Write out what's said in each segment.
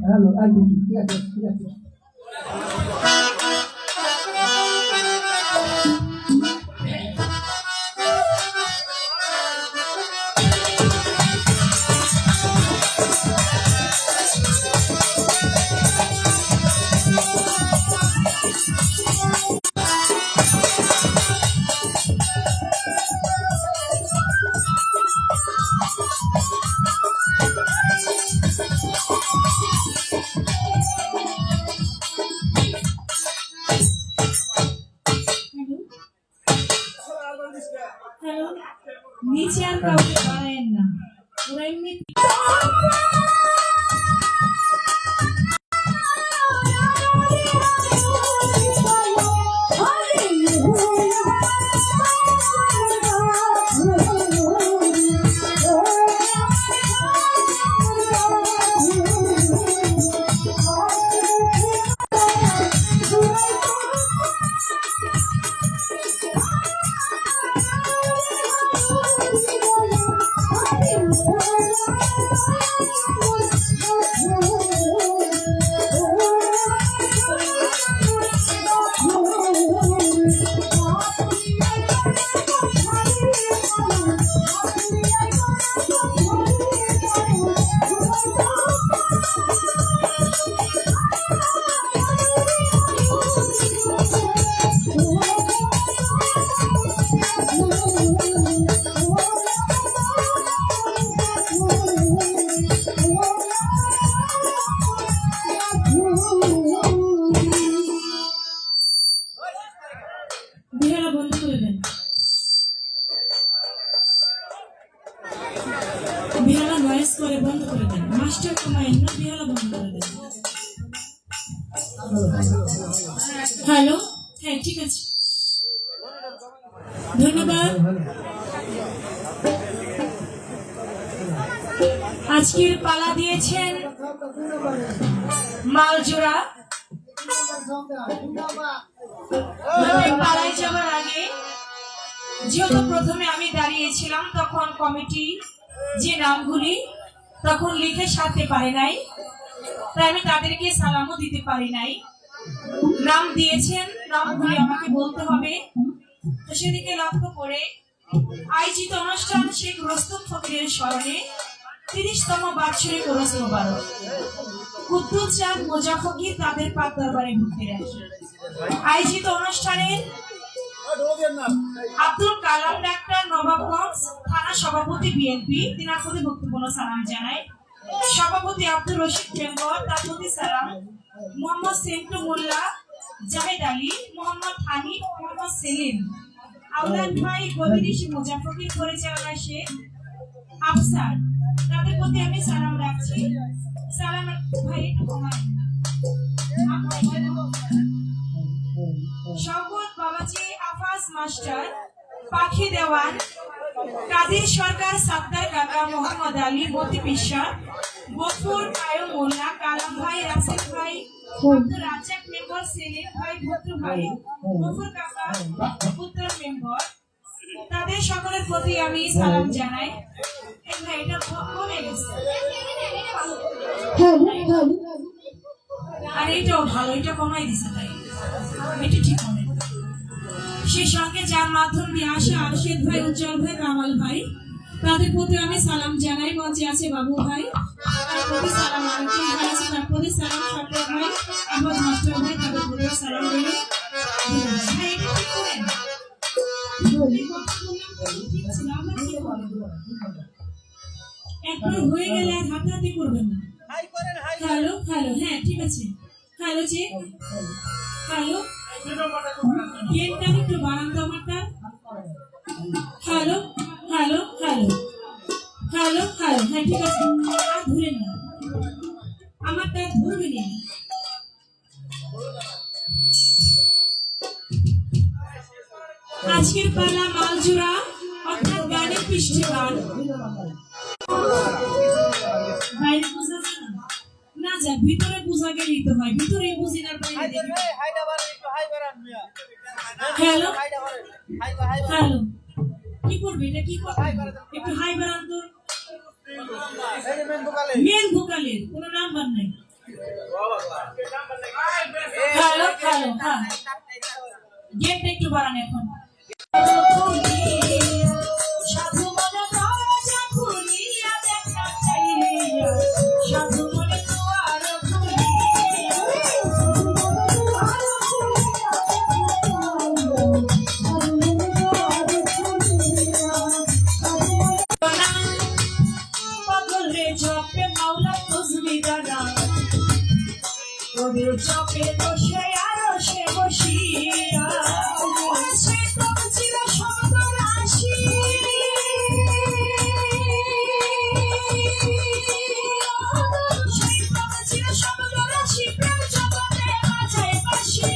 Hello, ঠিক আছে ঠিক আছে। নিচে আর কাউকে বাড়ায়েন না, ওরা এমনি বিহারা বন্ধ করে দেন। বিহারা নয়েজ করে বন্ধ করে দেন। মাস্টার কমায়েন না, বিহারা বন্ধ করে দেন। হ্যালো, হ্যাঁ ঠিক আছে, ধন্যবাদ। আজকের পালা দিয়েছেন মালজোড়া। পালায় যাওয়ার আগে যেহেতু প্রথমে আমি দাঁড়িয়েছিলাম, তখন কমিটি যে নামগুলি তখন লিখে সারতে পারে নাই, তাই আমি তাদেরকে সালামও দিতে পারি নাই। নাম দিয়েছেন, নামগুলি আমাকে বলতে হবে। তো সেদিকে লক্ষ্য করে আয়োজিত অনুষ্ঠান শেখ রোস্তম ফকিরের স্মরণে 30তম বার্ষিক ওরস মোবারক। কুদ্দুস চাঁদ মোজা ফকির তাদের পাক দরবারে ঘুরতে আসে। আয়োজিত অনুষ্ঠানের আব্দুল কালাম ডাক্তার নবাবগঞ্জ থানা সভাপতি বিএনপি, তিনার প্রতি বক্তব্য সালাম জানাই। সভাপতি আব্দুল রশিদ মেম্বর, তার প্রতি সালাম। মোহাম্মদ সেন্টু মোল্লা, জাহেদ আলী, মোহাম্মদ হানিফ, মোহাম্মদ সেলিম, আউলাদ ভাই, গদিরিশি মোজা ফকির পরিচালনা শেখ আফসার, তাদের প্রতি আমি সালাম রাখছি। সালাম ভাই শওকত বাবাজি, আফাজ মাস্টার, পাখি দেওয়ান, কাদির সরকার, সাত্তার কাকা, মোহাম্মদ আলী, মতি বিশ্বাস, গফুর, কায়ুম মোল্লা, কালাম ভাই, রাসেল ভাই, আব্দুল রাজ্জাক মেম্বর, সেলিম ভাই, ভদ্র ভাই, গফুর কাকা, উত্তর মেম্বর, তাদের সকলের প্রতি আমি সালাম জানাই। এটা কমে গেছে, আর এটাও ভালো, এটা কমাই দিছে, তাই এটা ঠিক হবে। সেই সঙ্গে যার মাধ্যম দিয়ে আসে আরশেদ ভাই, উজ্জ্বল ভাই, কামাল ভাই, তাদের প্রতি আমি সালাম জানাই। মঞ্চে আছে বাবু ভাই, তার প্রতি সালাম। আরেকজন ভাই আছে, তার প্রতি সালাম। সরকার ভাই, আহমদ মাস্টার ভাই, তাদের প্রতি সালাম দিল। ভাই এটা ঠিক করেন, একবার হয়ে গেলে আর হাতাহাতি করবেন না। হ্যালো হ্যালো, হ্যাঁ ঠিক আছে। হ্যালো চেক, হ্যালো গেটটা একটু বাড়ান তো আমারটা। Hello hello hello hello hello, হ্যাঁ ঠিক আছে। আর ধরেন না, আমারটা ধরবে না। আজকের পালা মালজোড়া, অর্থাৎ গানের পৃষ্ঠে গান। বাইরে বোঝা যায় না, যায়, ভিতরে বোঝা গেলেই তো হয়, ভিতরে বুঝি না বাইরে দেখি। হ্যালো হ্যালো, কি করবি এটা, কি কথা, একটু হাই বাড়ান তো। মেন ভোকালের কোনো নাম্বার নাই। হ্যালো হ্যালো, হ্যাঁ গেটটা একটু বাড়ান এখন। সাধু মনে দরজা খুলিয়া দেখা চাইয়া, সাধু মনে দুয়ার পাগল রে জপে মাওলা তসবি দানা, ওদের চপে বসে আরো সে বসিয়া, সে তো ছিল শব্দ রাশি, সেই তো ছিল শব্দ রাশি, প্রেম জগতে বাজায় বাঁশি।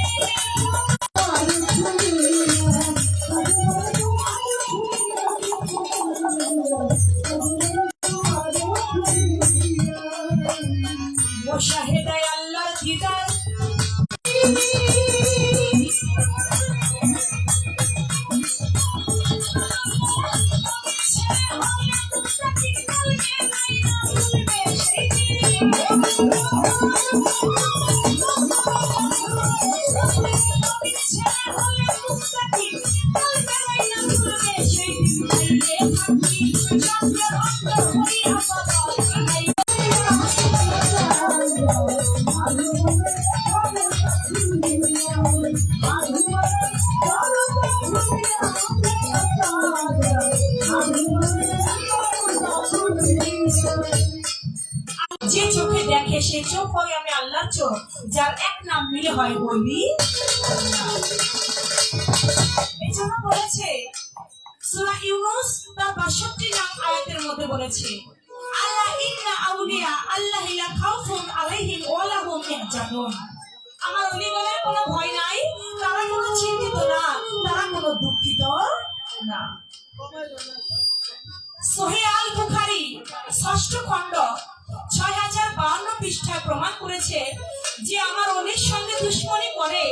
ও শাহেদায় আল্লাহর দিদার, যে চোখে দেখে সে চোখ হয় আমি আল্লাহর চোখ, যার এক নাম মিলে হয় বলি। এই জন্য বলেছে সূরা ইউনূস তার ৬২ নং আয়াতের মধ্যে বলেছে, আল্লাহ ইন্না আউলিয়া আল্লাহি লা খাউফুন আলাইহিম ওয়া লা হুম ইয়াহজানুন। আমার ওলিগণের কোনো ভয় নাই, তারা কোনো চিন্তিত না, তারা কোনো দুঃখিত না। সহিহ আল বুখারী ৬ষ্ঠ খণ্ড ৬০৫২ পৃষ্ঠায় প্রমাণ করেছে যে আমার অলির সঙ্গে দুশমনি করে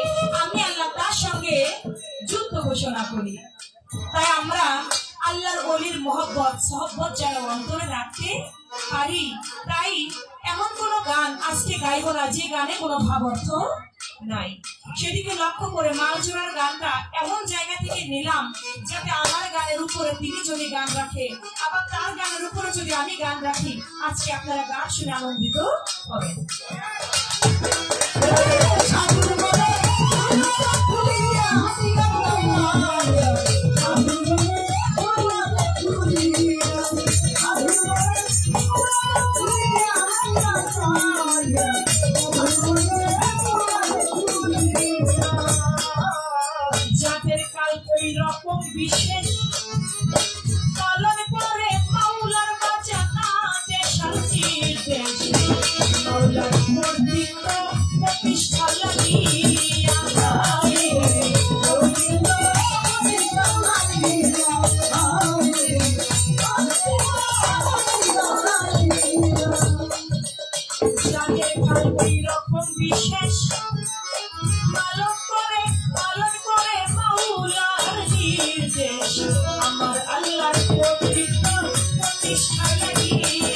আমি আল্লাহ তার সঙ্গে যুদ্ধ ঘোষণা করি। তাই আমরা আল্লাহর অলির মহব্বত সহব্বত যেন অন্তরে রাখতে পারি। তাই এমন কোনো গান আজকে গাইব না যে গানে কোনো ভাব অর্থ নাই। সেদিকে লক্ষ্য করে মালজোড়ার গানটা এমন জায়গা থেকে নিলাম যাতে আমার গানের উপরে তিনি যদি গান রাখে, আবার তার গানের উপরে যদি আমি গান রাখি, আজকে আপনারা গান শুনে আনন্দিত হবেন। যাদের কাল ওই রকম বিশেষ পালন করে মাওলার বাজানা দেশান্তির দেশ, মাওলার বর্ধিত প্রতিষ্ঠা লাগিয়া যাদের কাল ওই রকম বিশেষ পালন করে মাওলার নির্দেশ, আমার আল্লাহর পবিত্র প্রতিষ্ঠা লাগিয়ে